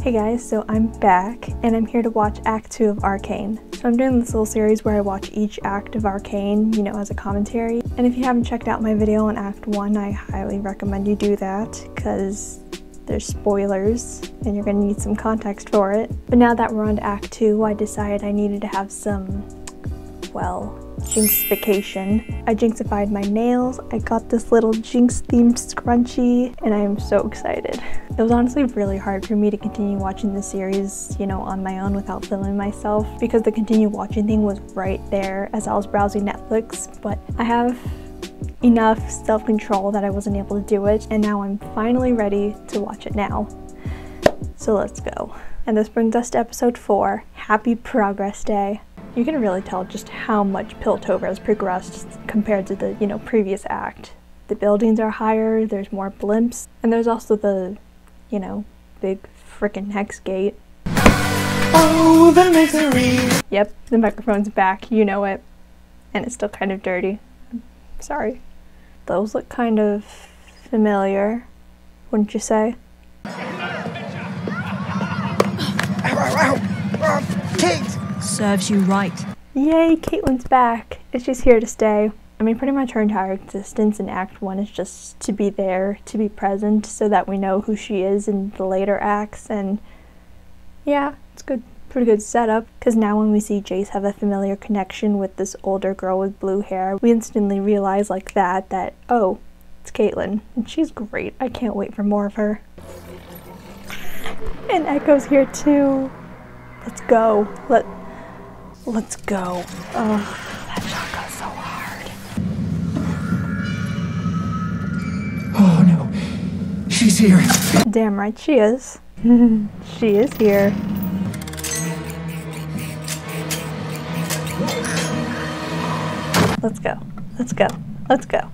Hey guys, so I'm back and I'm here to watch Act 2 of Arcane. So I'm doing this little series where I watch each act of Arcane, you know, as a commentary. And if you haven't checked out my video on Act 1, I highly recommend you do that because there's spoilers and you're gonna need some context for it. But now that we're on to Act 2, I decided I needed to have some, well, Jinxification. I Jinxified my nails, I got this little Jinx themed scrunchie, and I am so excited. It was honestly really hard for me to continue watching the series, you know, on my own without filming myself because the continue watching thing was right there as I was browsing Netflix, but I have enough self-control that I wasn't able to do it, and now I'm finally ready to watch it now. So let's go. And this brings us to episode 4, Happy Progress Day. You can really tell just how much Piltover has progressed compared to the, you know, previous act. The buildings are higher, there's more blimps, and there's also the, you know, big frickin' hex gate. Oh, the misery! Yep, the microphone's back, you know it. And it's still kind of dirty. I'm sorry. Those look kind of familiar, wouldn't you say? Ow, ow, ow! Kate! Serves you right. Yay, Caitlin's back, and she's here to stay. I mean, pretty much her entire existence in Act 1 is just to be there, to be present, so that we know who she is in the later acts, and yeah, it's good, pretty good setup, because now when we see Jace have a familiar connection with this older girl with blue hair, we instantly realize like that, oh, it's Caitlin, and she's great. I can't wait for more of her. And Echo's here too. Let's go. Let's go. Oh, that shot goes so hard. Oh no, she's here. Damn right she is. She is here. Let's go. Let's go. Let's go.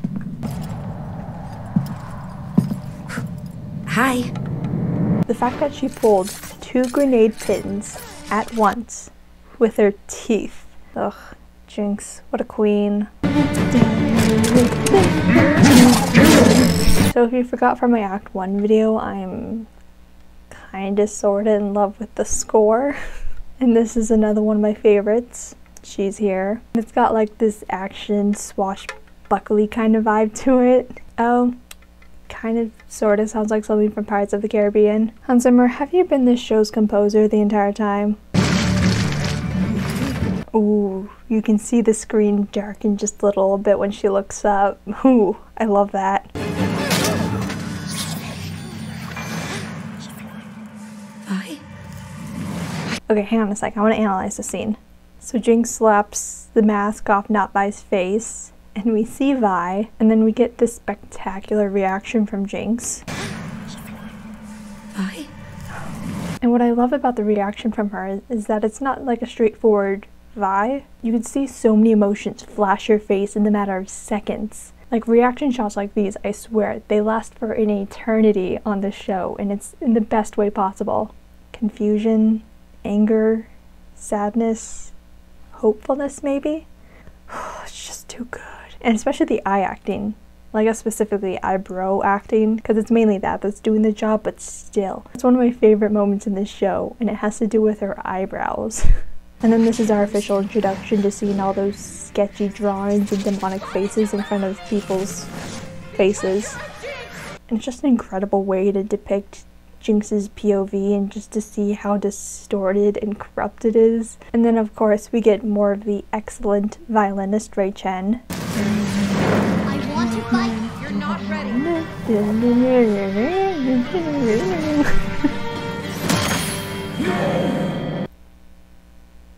Hi. The fact that she pulled 2 grenade pins at once with her teeth. Ugh, Jinx, what a queen. So if you forgot from my Act 1 video, I'm kinda sorta in love with the score. And this is another one of my favorites. She's here. It's got like this action swashbuckly kind of vibe to it. Oh, kind of sorta sounds like something from Pirates of the Caribbean. Hans Zimmer, have you been this show's composer the entire time? Ooh, you can see the screen darken just a little bit when she looks up. Ooh, I love that. Vi? Okay, hang on a sec, I want to analyze the scene. So Jinx slaps the mask off Notvi's face, and we see Vi, and then we get this spectacular reaction from Jinx. Vi? And what I love about the reaction from her is that it's not like a straightforward Vi. You can see so many emotions flash your face in the matter of seconds. Like reaction shots like these, I swear, they last for an eternity on this show, and it's in the best way possible. Confusion, anger, sadness, hopefulness maybe? It's just too good. And especially the eye acting. Like, I guess specifically eyebrow acting, because it's mainly that's doing the job, but still. It's one of my favorite moments in this show, and it has to do with her eyebrows. And then this is our official introduction to seeing all those sketchy drawings and demonic faces in front of people's faces. And it's just an incredible way to depict Jinx's POV and just to see how distorted and corrupt it is. And then of course we get more of the excellent violinist Ray Chen. I want to fight. You're not ready.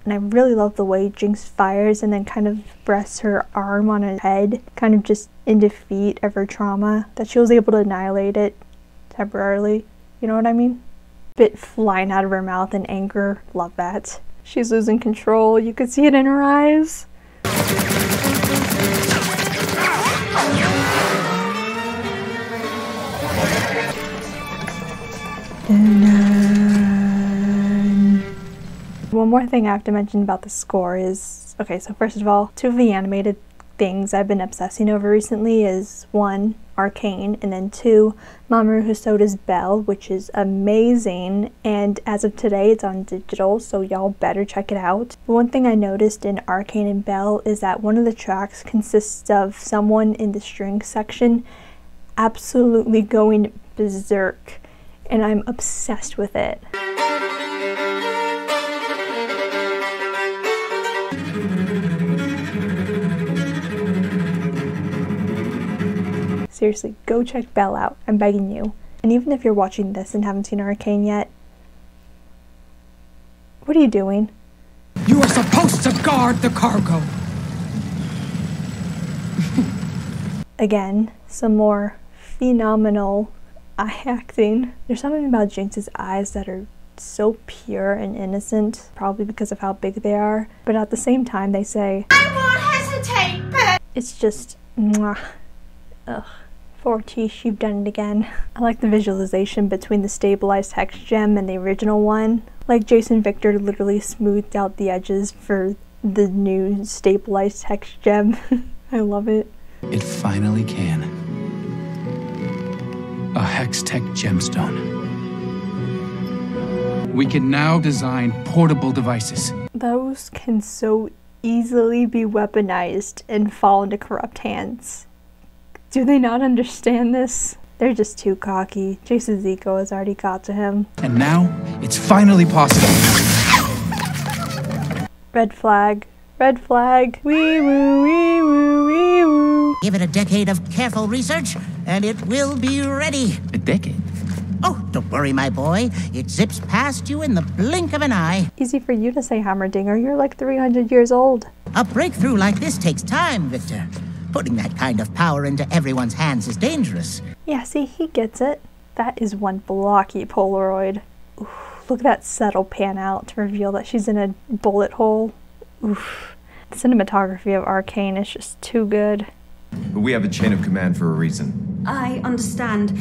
And I really love the way Jinx fires and then kind of rests her arm on her head, kind of just in defeat of her trauma, that she was able to annihilate it temporarily. You know what I mean? Bit flying out of her mouth in anger. Love that. She's losing control. You could see it in her eyes. One more thing I have to mention about the score is, okay, so first of all, 2 of the animated things I've been obsessing over recently is 1, ARCANE, and then 2, Mamoru Hosoda's Bell, which is amazing, and as of today it's on digital, so y'all better check it out. But one thing I noticed in ARCANE and Bell is that one of the tracks consists of someone in the string section absolutely going berserk, and I'm obsessed with it. Seriously, go check Belle out, I'm begging you. And even if you're watching this and haven't seen ARCANE yet, what are you doing? You are supposed to guard the cargo. Again, some more phenomenal eye acting. There's something about Jinx's eyes that are so pure and innocent, probably because of how big they are, but at the same time they say, I won't hesitate, but it's just, mwah. Ugh. Fortiche, you've done it again. I like the visualization between the stabilized hex gem and the original one. Like Jason Victor literally smoothed out the edges for the new stabilized hex gem. I love it. It finally can. A Hex-Tech gemstone. We can now design portable devices. Those can so easily be weaponized and fall into corrupt hands. Do they not understand this? They're just too cocky. Jason's ego has already got to him. And now, it's finally possible. Red flag. Red flag. Wee woo, wee woo, wee woo. Give it a decade of careful research, and it will be ready. A decade? Oh, don't worry, my boy. It zips past you in the blink of an eye. Easy for you to say, Hammerdinger. You're like 300 years old. A breakthrough like this takes time, Victor. Putting that kind of power into everyone's hands is dangerous. Yeah, see, he gets it. That is one blocky Polaroid. Oof, look at that subtle pan out to reveal that she's in a bullet hole. Oof. The cinematography of ARCANE is just too good. But we have a chain of command for a reason. I understand,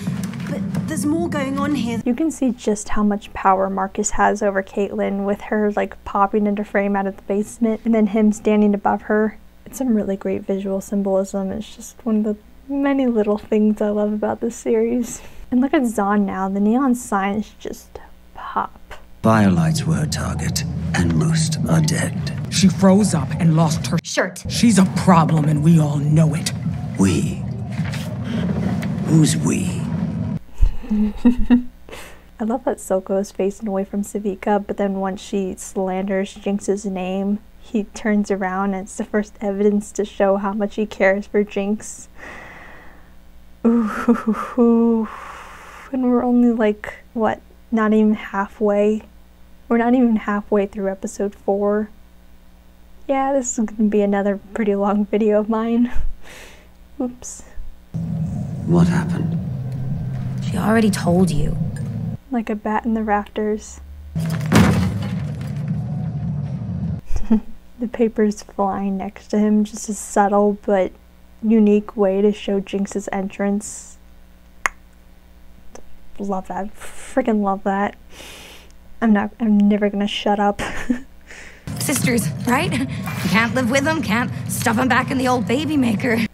but there's more going on here. You can see just how much power Marcus has over Caitlyn with her like popping into frame out of the basement and then him standing above her. It's some really great visual symbolism. It's just one of the many little things I love about this series. And look at Zahn now. The neon signs just pop. Biolites were her target, and most are dead. She froze up and lost her Shirt. She's a problem, and we all know it. We? Who's we? I love that Soko is facing away from Savika, but then once she slanders Jinx's name, he turns around and it's the first evidence to show how much he cares for Jinx. Ooh. And we're only like, what, not even halfway? We're not even halfway through episode 4. Yeah, this is gonna be another pretty long video of mine. Oops. What happened? She already told you. Like a bat in the rafters. The paper's flying next to him, just a subtle but unique way to show Jinx's entrance. Love that. Freaking love that. I'm never gonna shut up. Sisters, right? You can't live with them, can't stuff them back in the old baby maker.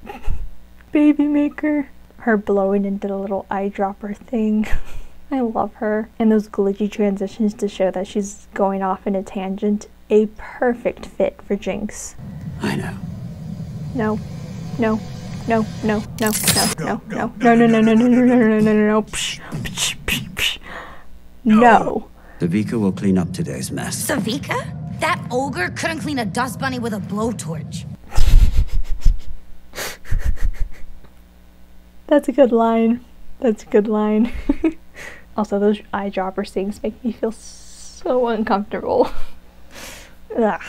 Baby maker. Her blowing into the little eyedropper thing. I love her. And those glitchy transitions to show that she's going off in a tangent. A perfect fit for Jinx. I know. No. No. No, no, no, no, no, no, no, no, no, no, no, no, no, no, no, no, no, psh, psh, psh, psh. No. Savika will clean up today's mess. Savika? That ogre couldn't clean a dust bunny with a blowtorch. That's a good line. That's a good line. Also, those eyedropper things make me feel so uncomfortable. Ugh.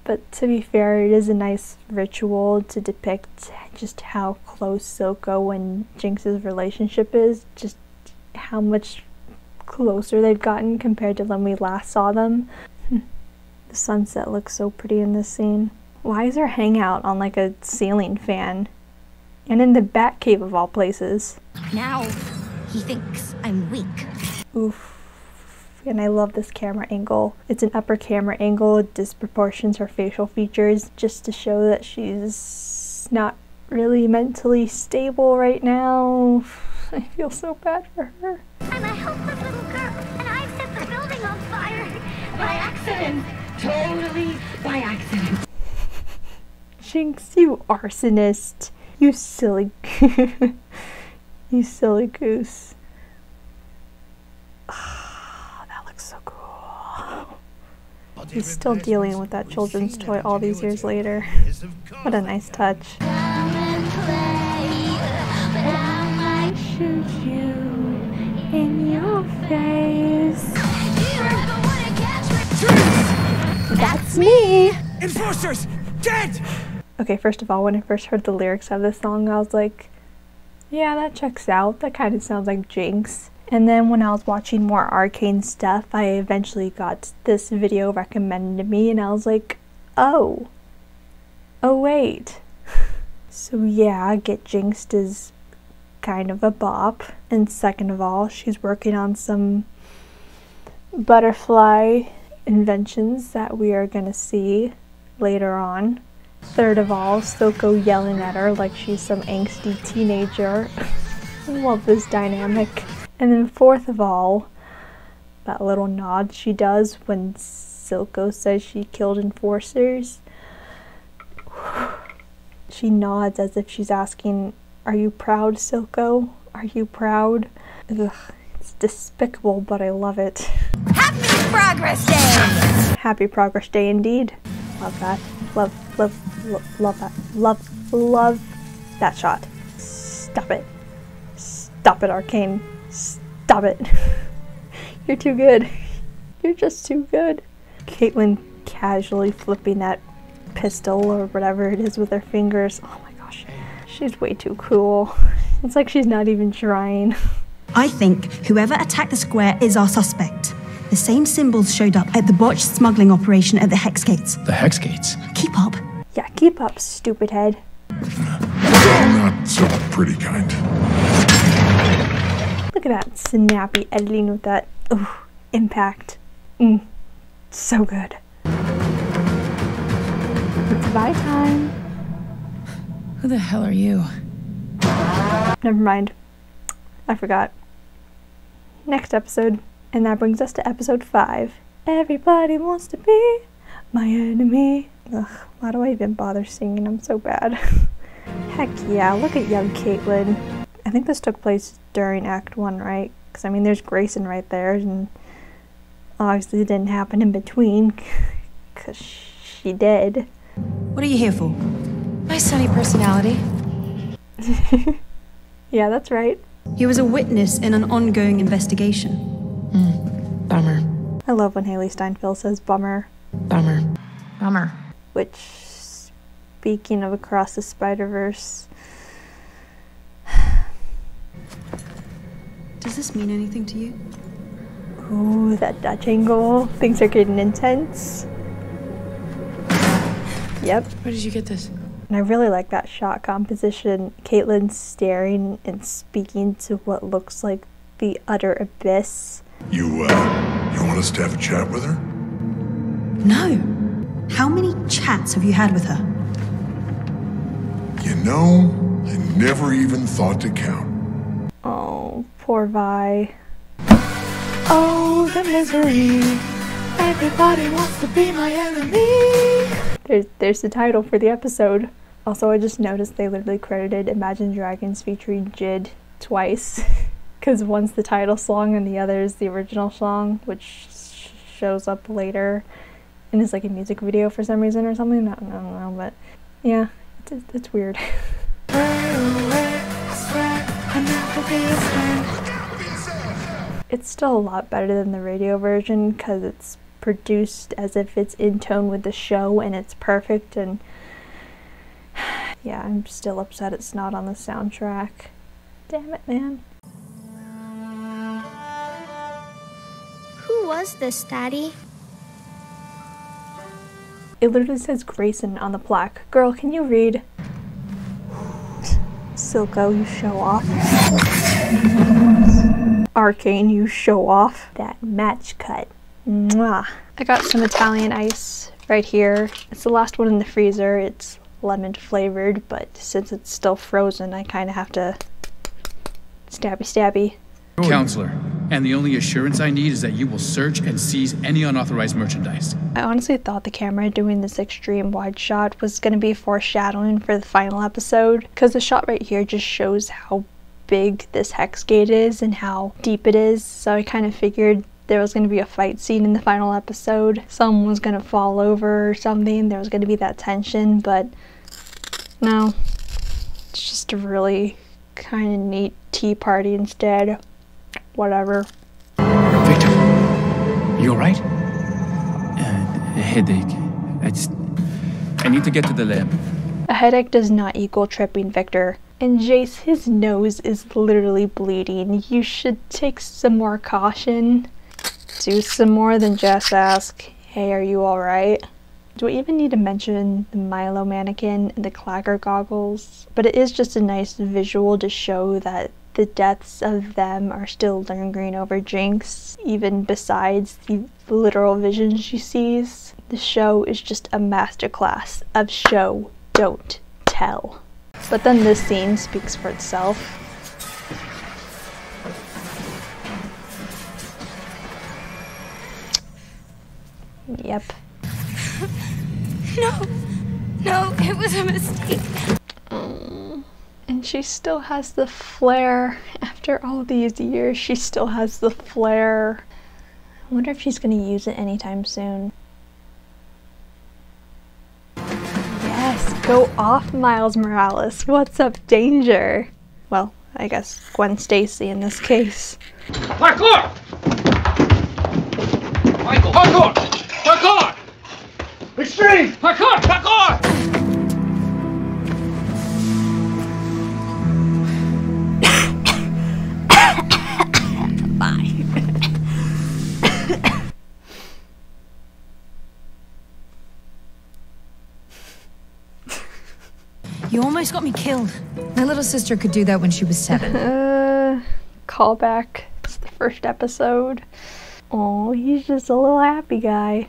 But to be fair, it is a nice ritual to depict just how close Soko and Jinx's relationship is, just how much closer they've gotten compared to when we last saw them. The sunset looks so pretty in this scene. Why is her hangout on like a ceiling fan? And in the Batcave of all places. Now, he thinks I'm weak. Oof. And I love this camera angle. It's an upper camera angle. It disproportions her facial features just to show that she's just not really mentally stable right now. I feel so bad for her. I'm a helpless little girl, and I've set the building on fire. By accident. Totally by accident. Jinx, you arsonist. You silly you silly goose. Oh, that looks so cool. He's still dealing with that children's toy all these years later. What a nice touch. Shoot you in your face. That's me! Enforcers! Dead! Okay, first of all, when I first heard the lyrics of this song, I was like, yeah, that checks out. That kind of sounds like Jinx. And then when I was watching more Arcane stuff, I eventually got this video recommended to me, and I was like, oh wait. So yeah, Get Jinxed is kind of a bop. And second of all, she's working on some butterfly inventions that we are gonna see later on. Third of all, Silco yelling at her like she's some angsty teenager. I love this dynamic. And then fourth of all, that little nod she does when Silco says she killed enforcers. She nods as if she's asking, "Are you proud, Silco? Are you proud?" Ugh, it's despicable, but I love it. Happy Progress Day! Happy Progress Day indeed. Love that. Love that. Love that shot. Stop it. Stop it, Arcane. Stop it. You're too good. You're just too good. Caitlyn casually flipping that pistol or whatever it is with her fingers. Oh my gosh. She's way too cool. It's like she's not even trying. I think whoever attacked the square is our suspect. The same symbols showed up at the botched smuggling operation at the Hex Gates. The Hex Gates? Keep up. Yeah, keep up, stupid head. I'm not so pretty kind. Look at that snappy editing with that impact. So good. It's bye time. Who the hell are you? Never mind. I forgot. Next episode. And that brings us to episode 5. Everybody wants to be my enemy. Ugh, why do I even bother singing? I'm so bad. Heck yeah, look at young Caitlyn. I think this took place during Act 1, right? Because I mean, there's Grayson right there, and obviously it didn't happen in between, because she did. What are you here for? My sunny personality. Yeah, that's right. He was a witness in an ongoing investigation. Bummer. I love when Haley Steinfeld says bummer. Bummer. Bummer. Which, speaking of Across the Spider-Verse... Does this mean anything to you? Ooh, that Dutch angle. Things are getting intense. Yep. Where did you get this? And I really like that shot composition. Caitlyn staring and speaking to what looks like the utter abyss. You want us to have a chat with her? No. How many chats have you had with her? You know, I never even thought to count. Oh, poor Vi. Oh, the misery. Everybody wants to be my enemy. There's the title for the episode. Also, I just noticed they literally credited Imagine Dragons featuring Jid twice. Because one's the title song and the other is the original song, which shows up later and is like a music video for some reason or something. I don't know, but yeah, it's weird. It's still a lot better than the radio version because it's produced as if it's in tone with the show and it's perfect, and yeah, I'm still upset it's not on the soundtrack. Damn it, man. Who was this, Daddy? It literally says Grayson on the plaque. Girl, can you read? Silco, you show off. Arcane, you show off. That match cut. Mwah. I got some Italian ice right here. It's the last one in the freezer. It's lemon flavored, but since it's still frozen, I kind of have to stabby. Counselor, and the only assurance I need is that you will search and seize any unauthorized merchandise. I honestly thought the camera doing this extreme wide shot was going to be foreshadowing for the final episode, because the shot right here just shows how big this hex gate is and how deep it is, so I kind of figured there was going to be a fight scene in the final episode. Someone was going to fall over or something, there was going to be that tension, but no. It's just a really kind of neat tea party instead. Whatever. Victor, you alright? A headache. I need to get to the lab. A headache does not equal tripping, Victor. And Jace, his nose is literally bleeding. You should take some more caution. Do some more than just ask, hey, are you alright? Do I even need to mention the Milo mannequin and the clagger goggles? But it is just a nice visual to show that the deaths of them are still lingering over Jinx, even besides the literal visions she sees. The show is just a masterclass of show, don't tell. But then this scene speaks for itself. Yep. No, it was a mistake. And she still has the flair. After all these years, she still has the flair. I wonder if she's gonna use it anytime soon. Yes, go off, Miles Morales. What's up, danger? Well, I guess Gwen Stacy in this case. Parkour! Michael, parkour! Parkour! Extreme! Parkour! Parkour! You almost got me killed. My little sister could do that when she was 7. Callback. It's the first episode. Oh, he's just a little happy guy.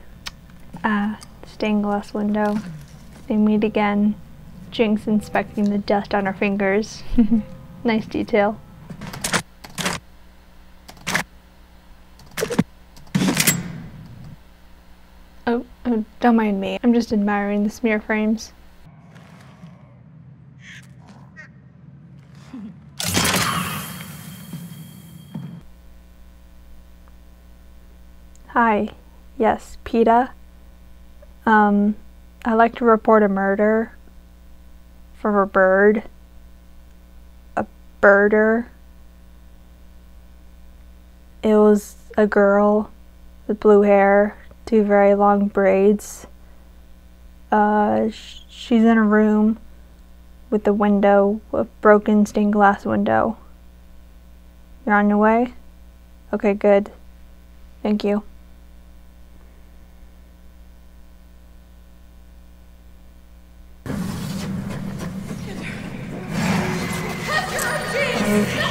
Stained glass window. They meet again. Jinx inspecting the dust on her fingers. Nice detail. Oh, don't mind me. I'm just admiring the smear frames. Hi. Yes, PETA. I'd like to report a murder for a bird. A birder. It was a girl with blue hair, 2 very long braids. She's in a room with a window, a broken stained glass window. You're on your way? Okay, good. Thank you.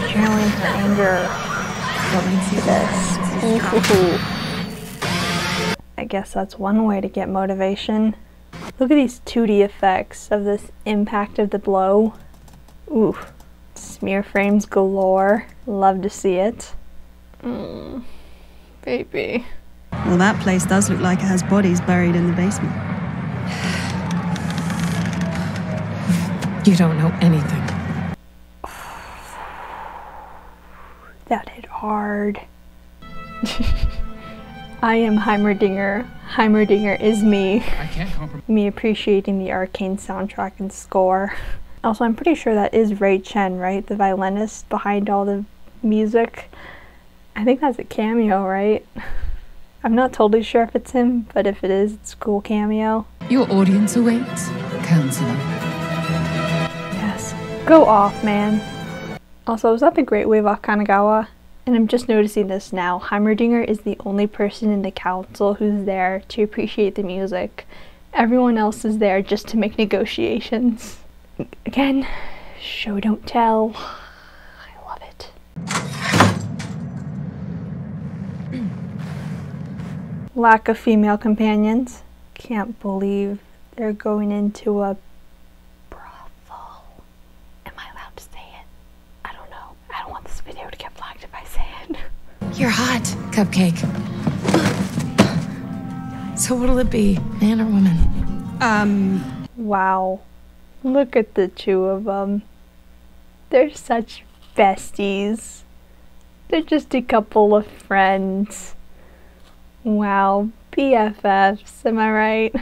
Channeling her anger. Let me see this. Ooh. I guess that's one way to get motivation. Look at these 2D effects of this impact of the blow. Ooh. Smear frames galore. Love to see it. Baby. Well, that place does look like it has bodies buried in the basement. You don't know anything. That hit hard. I am Heimerdinger. Heimerdinger is me. I can't compromise. Me appreciating the ARCANE soundtrack and score. Also, I'm pretty sure that is Ray Chen, right? The violinist behind all the music. I think that's a cameo, right? I'm not totally sure if it's him, but if it is, it's a cool cameo. Your audience awaits, Counselor. Yes. Go off, man. Also, I was at the Great Wave off Kanagawa, and I'm just noticing this now. Heimerdinger is the only person in the council who's there to appreciate the music. Everyone else is there just to make negotiations. Again, show don't tell. I love it. Lack of female companions. Can't believe they're going into a cupcake. So what'll it be, man or woman? Wow. Look at the two of them. They're such besties. They're just a couple of friends. Wow. BFFs, am I right?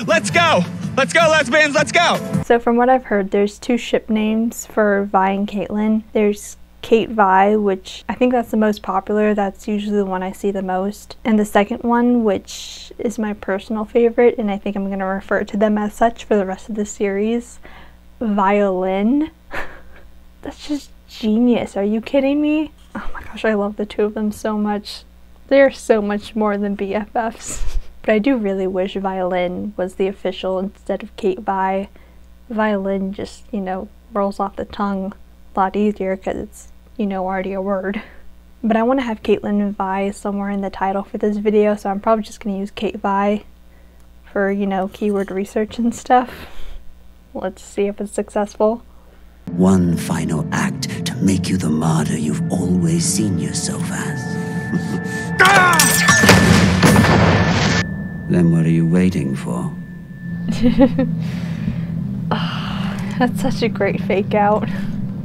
Let's go! Let's go, lesbians, let's go! So from what I've heard, there's two ship names for Vi and Caitlin. There's CaitVi, which I think that's the most popular. That's usually the one I see the most. And the second one, which is my personal favorite, and I think I'm going to refer to them as such for the rest of the series, Violin. That's just genius. Are you kidding me? Oh my gosh, I love the two of them so much. They're so much more than BFFs. But I do really wish Violin was the official instead of CaitVi. Violin just, you know, rolls off the tongue a lot easier because it's, you know, already a word. But I want to have Caitlin and Vi somewhere in the title for this video, so I'm probably just going to use CaitVi for, you know, keyword research and stuff. Let's see if it's successful. One final act to make you the martyr you've always seen yourself as. Then what are you waiting for? Oh, that's such a great fake out.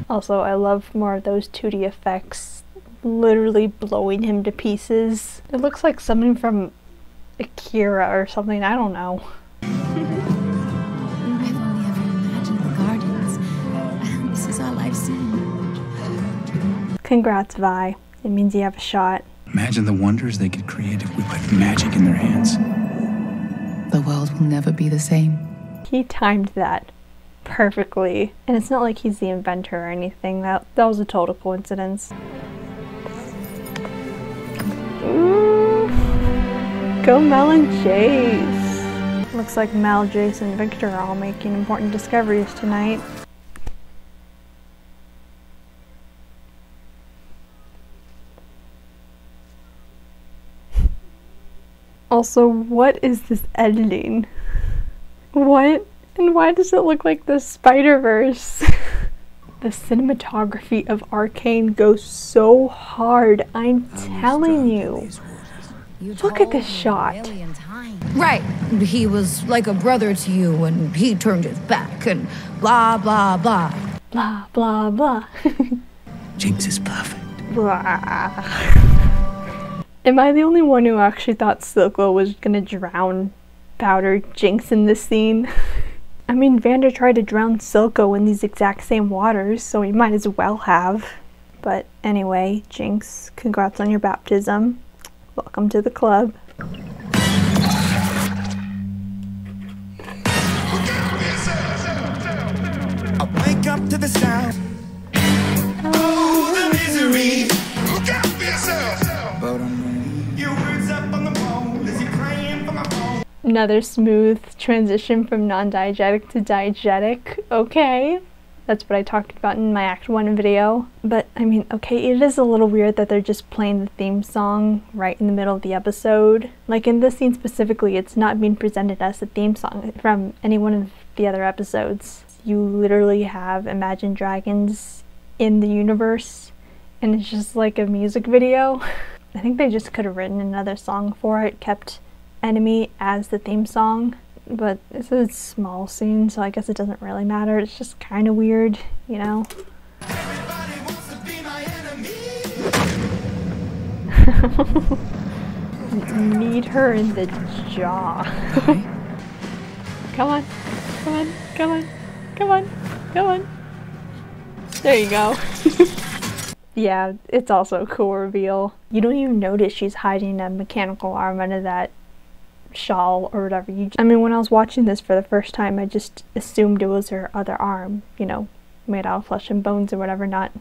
Also, I love more of those 2D effects, literally blowing him to pieces. It looks like something from Akira or something, I don't know. I've only ever imagined the gardens. This is all I've seen. Congrats, Vi. It means you have a shot. Imagine the wonders they could create if we put magic in their hands. The world will never be the same. He timed that perfectly. And it's not like he's the inventor or anything. That was a total coincidence. Ooh. Go Mel and Jace. Looks like Mel, Jace, and Victor are all making important discoveries tonight. Also, what is this editing? What? And why does it look like the Spider-Verse? The cinematography of ARCANE goes so hard, I'm telling you. Look at this shot. Right. He was like a brother to you and he turned his back and blah, blah, blah. Blah, blah, blah. Jinx is perfect. Blah. Am I the only one who actually thought Silco was gonna drown Powder Jinx in this scene? I mean, Vander tried to drown Silco in these exact same waters, so he might as well have. But anyway, Jinx, congrats on your baptism. Welcome to the club. I wake up to the sound. Oh, the misery. Look out for yourself. Your words up on the wall as you're praying for my phone. Another smooth transition from non-diegetic to diegetic. Okay. That's what I talked about in my Act 1 video. But, I mean, okay, it is a little weird that they're just playing the theme song right in the middle of the episode. Like, in this scene specifically, it's not being presented as the theme song from any one of the other episodes. You literally have Imagine Dragons in the universe, and it's just like a music video. I think they just could have written another song for it, kept Enemy as the theme song, but it's a small scene, so I guess it doesn't really matter. It's just kind of weird, you know? Everybody wants to be my enemy. Need her in the jaw. Come on, come on, come on, come on, come on. There you go. Yeah, it's also a cool reveal. You don't even notice she's hiding a mechanical arm under that shawl or whatever. I mean, when I was watching this for the first time, I just assumed it was her other arm, you know, made out of flesh and bones or whatever, not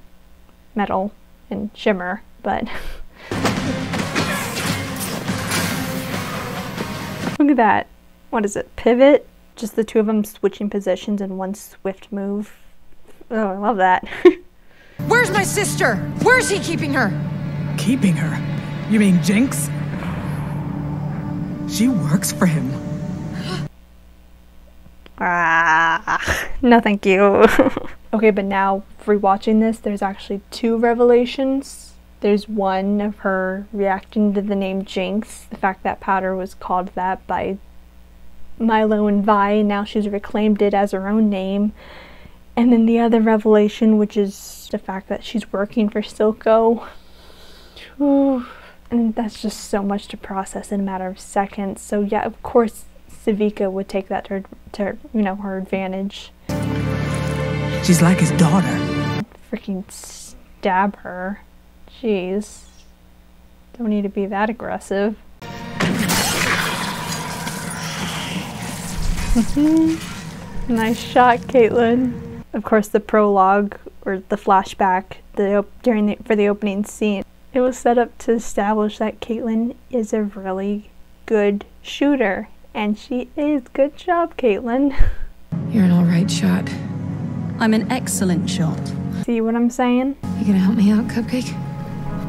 metal and shimmer, but look at that. What is it, pivot? Just the two of them switching positions in one swift move. Oh, I love that. Where's my sister? Where's he keeping her? Keeping her? You mean Jinx? She works for him. No thank you. Okay, but now rewatching this, there's actually 2 revelations. There's one of her reacting to the name Jinx, the fact that powder was called that by Milo and Vi, and now she's reclaimed it as her own name. And then the other revelation, which is the fact that she's working for Silco. Ooh. And that's just so much to process in a matter of seconds. So yeah, of course Savika would take that to you know, her advantage. She's like his daughter. Freaking stab her. Jeez. Don't need to be that aggressive. Nice shot, Caitlin. Of course, the prologue or the flashback for the opening scene, it was set up to establish that Caitlin is a really good shooter, and she is. Good job, Caitlin. You're an alright shot. I'm an excellent shot. See what I'm saying? You gonna help me out, Cupcake?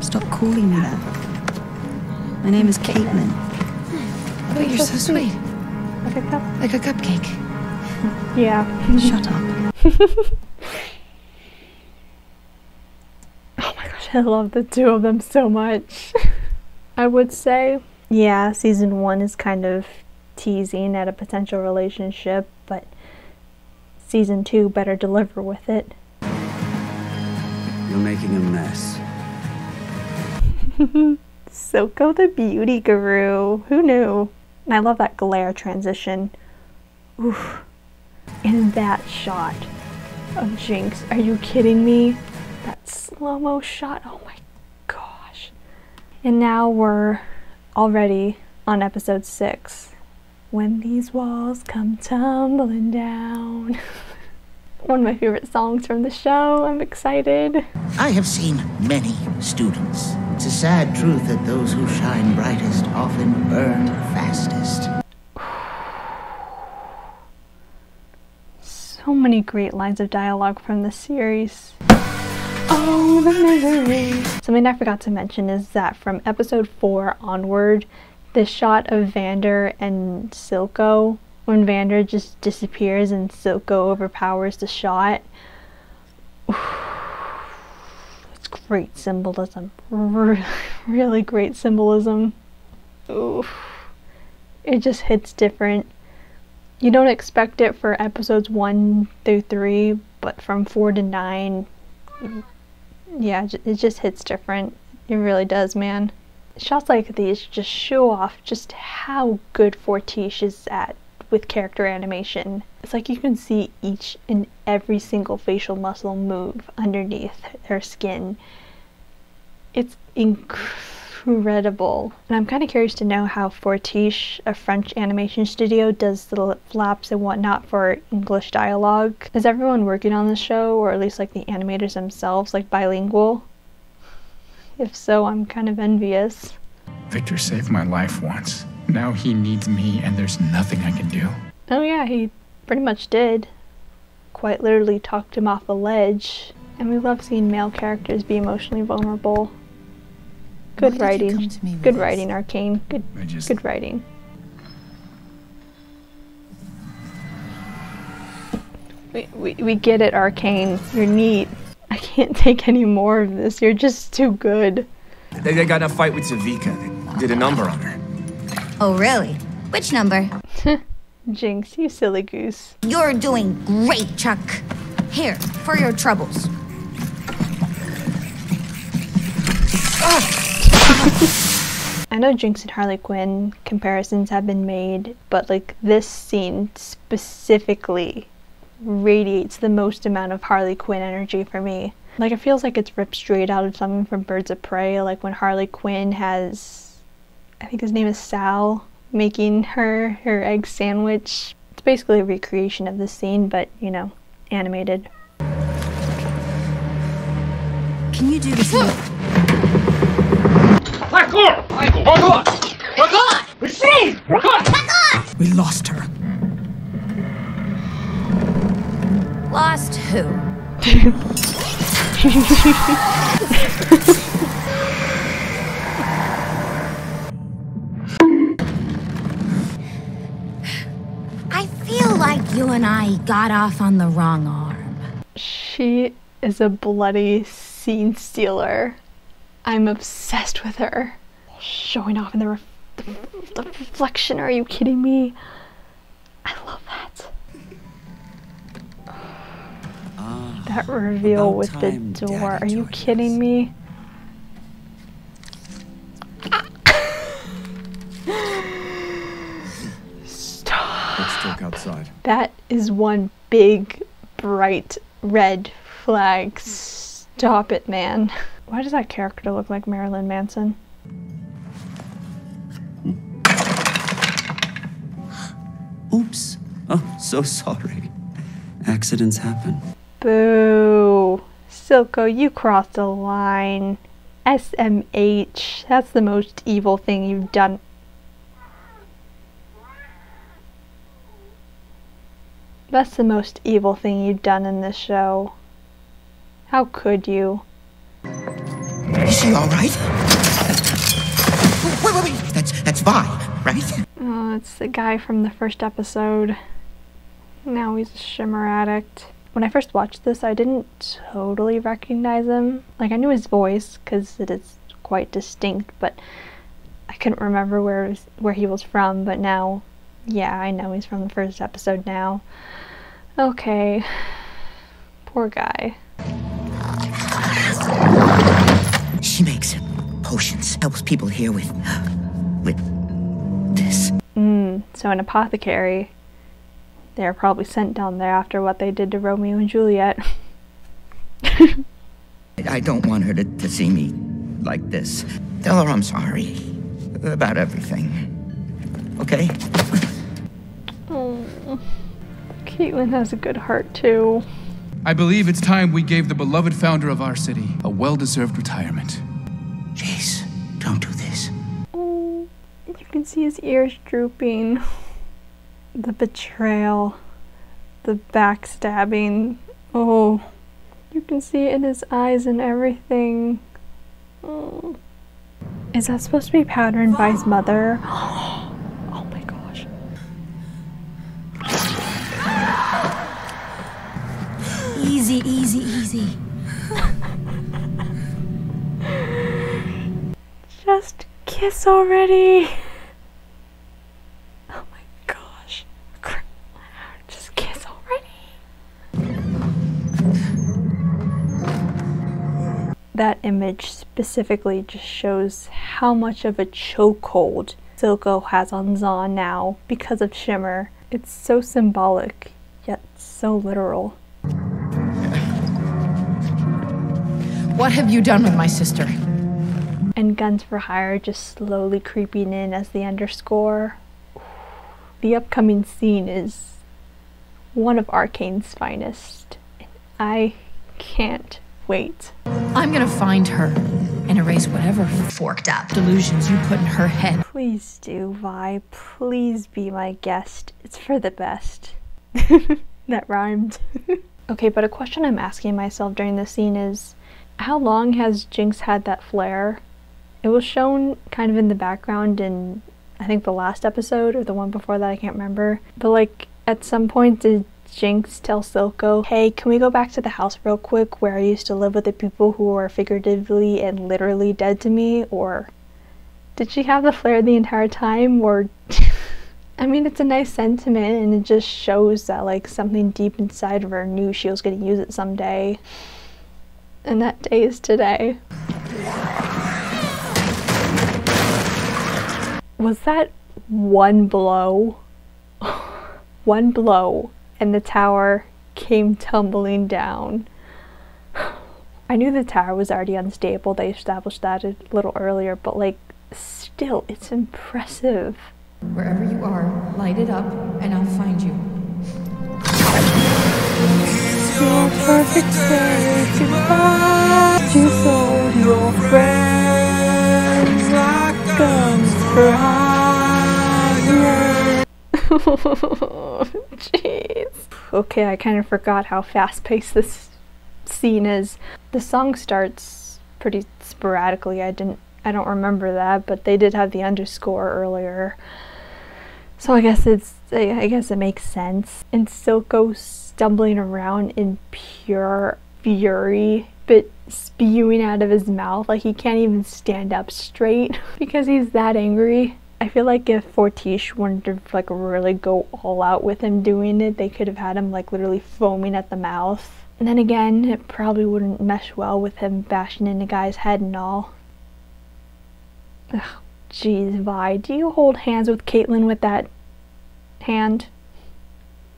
Stop calling me that. My name is Caitlin. Oh, you're so sweet. Like a cup? Like a cupcake. Yeah. Shut up. Oh my gosh, I love the 2 of them so much. I would say, yeah, season 1 is kind of teasing at a potential relationship, but season 2 better deliver with it. You're making a mess. Silco the beauty guru. Who knew? And I love that glare transition. Oof. And that shot of Jinx. Are you kidding me? That slow-mo shot. Oh my gosh. And now we're already on episode 6. When these walls come tumbling down. One of my favorite songs from the show. I'm excited. I have seen many students. It's a sad truth that those who shine brightest often burn fastest. So many great lines of dialogue from this series. Oh, the misery. Something I forgot to mention is that from episode 4 onward, the shot of Vander and Silco, when Vander just disappears and Silco overpowers the shot. It's great symbolism. Really great symbolism. Oof. It just hits different. You don't expect it for episodes 1 through 3, but from 4 to 9, yeah, it just hits different. It really does, man. Shots like these just show off just how good Fortiche is at with character animation. It's like you can see each and every single facial muscle move underneath her skin. It's incredible. And I'm kind of curious to know how Fortiche, a French animation studio, does the lip flaps and whatnot for English dialogue. Is everyone working on the show, or at least like the animators themselves, like bilingual? If so, I'm kind of envious. Victor saved my life once. Now he needs me, and there's nothing I can do. Oh yeah, he pretty much did. Quite literally talked him off a ledge. And we love seeing male characters be emotionally vulnerable. Good writing. Good writing, Arcane. Good writing. We get it, Arcane. You're neat. I can't take any more of this. You're just too good. They got in a fight with Savika. They did a number on her. Oh, really? Which number? Jinx, you silly goose. You're doing great, Chuck. Here, for your troubles. I know Jinx and Harley Quinn comparisons have been made, but like this scene specifically radiates the most amount of Harley Quinn energy for me. Like, it feels like it's ripped straight out of something from Birds of Prey, like when Harley Quinn has, I think his name is Sal, making her egg sandwich. It's basically a recreation of this scene, but, you know, animated. Can you do this? Parkour! Parkour! Parkour! Receive! Parkour! We lost her. Lost who? I feel like you and I got off on the wrong arm. She is a bloody scene stealer. I'm obsessed with her. Showing off in the reflection, are you kidding me? I love that. That reveal with the door, are you kidding me? Stop. Let's talk outside. That is one big, bright, red flag. Stop it, man. Why does that character look like Marilyn Manson? Oops. Oh, so sorry. Accidents happen. Boo. Silco, you crossed the line. SMH. That's the most evil thing you've done. That's the most evil thing you've done in this show. How could you? Is she alright? Wait. That's Vi, right? Oh, it's the guy from the first episode. Now he's a shimmer addict. When I first watched this, I didn't totally recognize him. Like, I knew his voice, because it is quite distinct, but I couldn't remember where he was from, but now, yeah, I know he's from the first episode now. Okay. Poor guy. She makes potions, helps people here with this. So an apothecary. They're probably sent down there after what they did to Romeo and Juliet. I don't want her to see me like this. Tell her I'm sorry about everything. Okay? Oh, Caitlin has a good heart too. I believe it's time we gave the beloved founder of our city a well-deserved retirement. Jace, don't do this. Oh, you can see his ears drooping. The betrayal. The backstabbing. Oh, you can see it in his eyes and everything. Oh. Is that supposed to be patterned by his mother? Oh my gosh. Easy, easy, easy. Just kiss already. Oh my gosh. Just kiss already. That image specifically just shows how much of a chokehold Silco has on Zahn now because of Shimmer. It's so symbolic, yet so literal. What have you done with my sister? And Guns for Hire just slowly creeping in as the underscore. The upcoming scene is one of Arcane's finest. And I can't wait. I'm gonna find her and erase whatever forked up delusions you put in her head. Please do, Vi. Please be my guest. It's for the best. That rhymed. Okay, but a question I'm asking myself during this scene is, how long has Jinx had that flare? It was shown kind of in the background in, I think, the last episode or the one before that, I can't remember. But like, at some point did Jinx tell Silco, hey, can we go back to the house real quick where I used to live with the people who are figuratively and literally dead to me? Or did she have the flare the entire time? Or I mean, it's a nice sentiment and it just shows that like something deep inside of her knew she was going to use it someday. And that day is today. Was that one blow? One blow and the tower came tumbling down. I knew the tower was already unstable, they established that a little earlier, but like, still, it's impressive. Wherever you are, light it up and I'll find you. Your perfect day goodbye. You sold your friends like guns for hire. Jeez. Okay, I kind of forgot how fast-paced this scene is. The song starts pretty sporadically. I don't remember that, but they did have the underscore earlier. So I guess it makes sense. And Silco stumbling around in pure fury but spewing out of his mouth. Like he can't even stand up straight because he's that angry. I feel like if Fortiche wanted to like really go all out with him doing it, they could have had him like literally foaming at the mouth. And then again, it probably wouldn't mesh well with him bashing in a guy's head and all. Ugh, jeez, Vi, do you hold hands with Caitlin with that hand?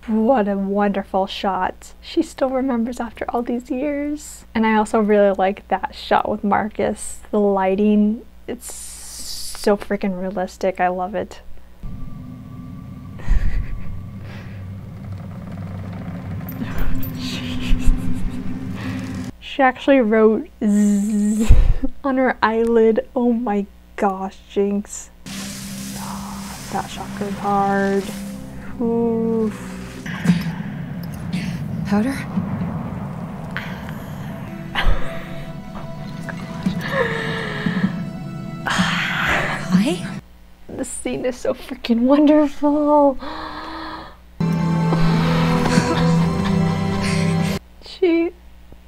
What a wonderful shot. She still remembers after all these years. And I also really like that shot with Marcus. The lighting, it's so freaking realistic. I love it. She actually wrote Z on her eyelid. Oh my gosh, Jinx. Oh, that shot goes hard. Oof. Powder? Hi? The scene is so freaking wonderful.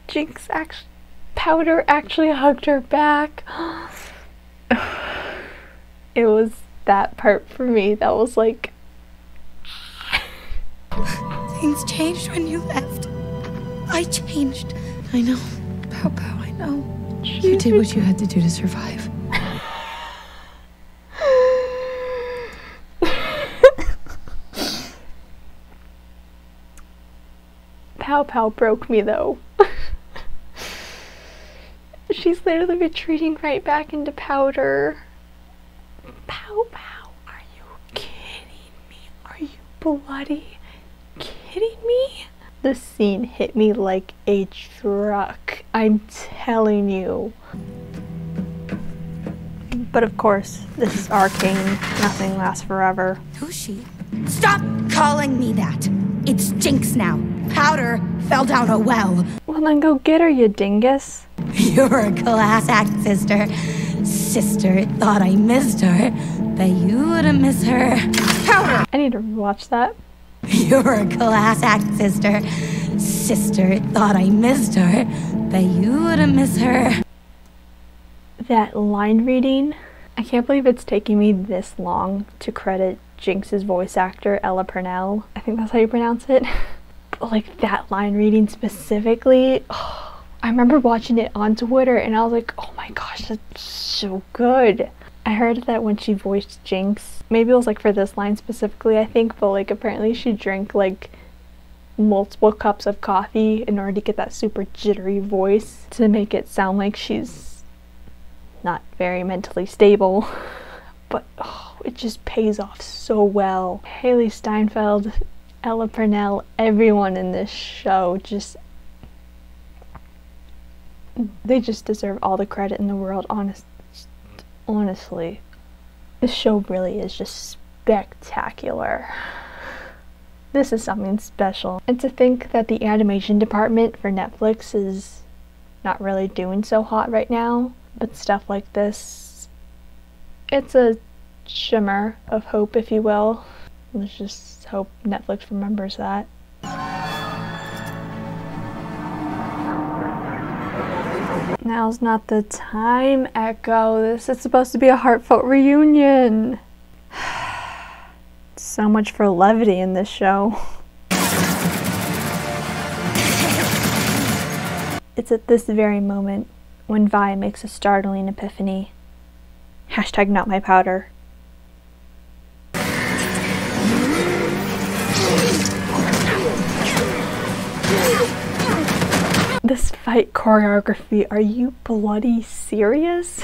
Jinx actually, Powder actually hugged her back. It was that part for me that was like, Things changed when you left. I changed. I know. Pow Pow, I know. You did what you had to do to survive. Pow Pow broke me though. She's literally retreating right back into Powder. Pow Pow, are you kidding me? Are you bloody kidding me? This scene hit me like a truck, I'm telling you. But of course, this is Arcane. Nothing lasts forever. Who's she? Stop calling me that! It's Jinx now. Powder fell down a well. Well then go get her, you dingus. You're a class act, sister. Sister thought I missed her, but you wouldn't miss her. Powder! I need to rewatch that. You're a class act, sister. Sister thought I missed her, but you wouldn't miss her. That line reading, I can't believe it's taking me this long to credit Jinx's voice actor, Ella Purnell. I think that's how you pronounce it. But like that line reading specifically, oh, I remember watching it on Twitter and I was like, oh my gosh, that's so good. I heard that when she voiced Jinx, maybe it was like for this line specifically, I think, but like apparently she drank like multiple cups of coffee in order to get that super jittery voice to make it sound like she's not very mentally stable. But oh, it just pays off so well. Haley Steinfeld, Ella Purnell, everyone in this show just, they just deserve all the credit in the world, honestly. This show really is just spectacular. This is something special. And to think that the animation department for Netflix is not really doing so hot right now, but stuff like this, it's a shimmer of hope, if you will. Let's just hope Netflix remembers that. Now's not the time, Echo. This is supposed to be a heartfelt reunion. So much for levity in this show. It's at this very moment when Vi makes a startling epiphany. Hashtag not my powder. This fight choreography, are you bloody serious?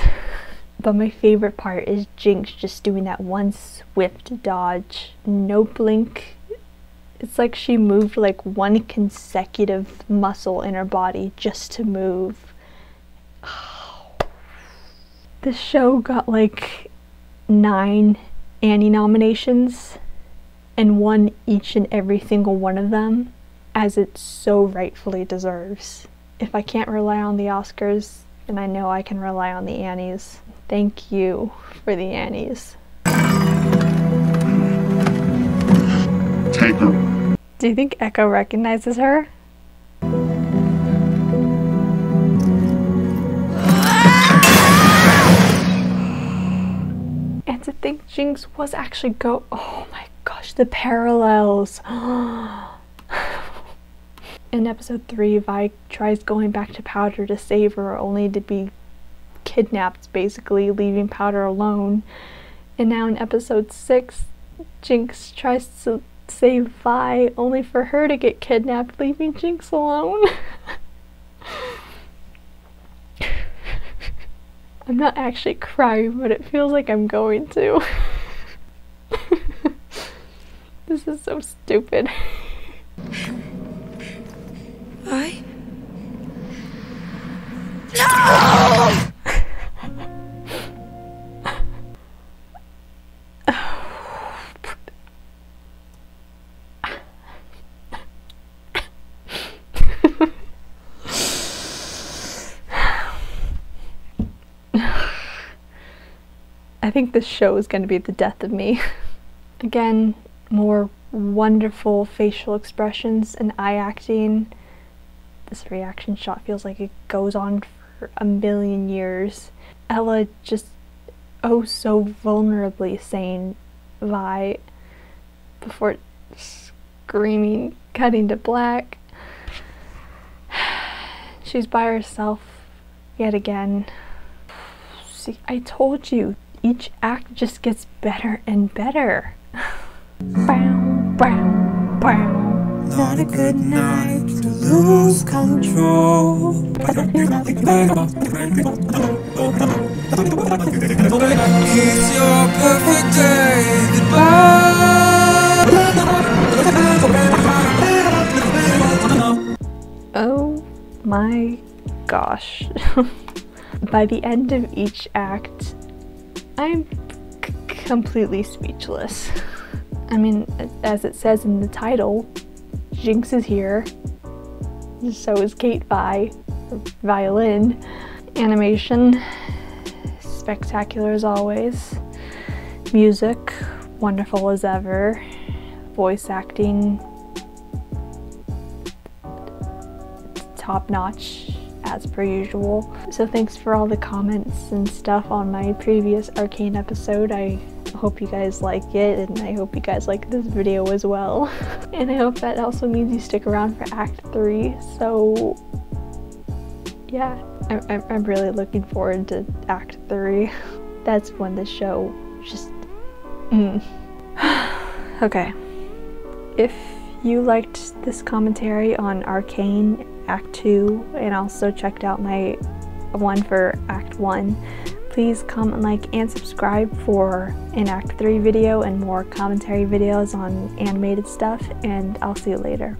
But my favorite part is Jinx just doing that one swift dodge. No blink. It's like she moved like one consecutive muscle in her body just to move. Oh. This show got like 9 Annie nominations and won each and every single one of them, as it so rightfully deserves. If I can't rely on the Oscars, then I know I can rely on the Annies. Thank you for the Annies. Take her. Do you think Echo recognizes her? And to think Jinx was actually oh my gosh, the parallels. In episode 3, Vi tries going back to Powder to save her, only to be kidnapped, basically, leaving Powder alone. And now in episode 6, Jinx tries to save Vi, only for her to get kidnapped, leaving Jinx alone. I'm not actually crying, but it feels like I'm going to. This is so stupid. Vi? No! I think this show is going to be the death of me. Again, more wonderful facial expressions and eye acting. This reaction shot feels like it goes on for a million years. Ella just oh so vulnerably saying Vi before screaming, cutting to black. She's by herself yet again. See, I told you, each act just gets better and better. Bow, bow, bow. Not a good night to lose control. Kiss your perfect day goodbye. Oh my gosh. By the end of each act, I'm completely speechless. I mean, as it says in the title, Jinx is here, so is CaitVi, violin. Animation, spectacular as always. Music, wonderful as ever. Voice acting, top notch as per usual. So thanks for all the comments and stuff on my previous Arcane episode. I hope you guys like it, and I hope you guys like this video as well. And I hope that also means you stick around for Act 3. So yeah, I'm really looking forward to Act 3. That's when the show just Okay, if you liked this commentary on Arcane Act 2 and also checked out my one for Act 1, please comment, like, and subscribe for an Act 3 video and more commentary videos on animated stuff, and I'll see you later.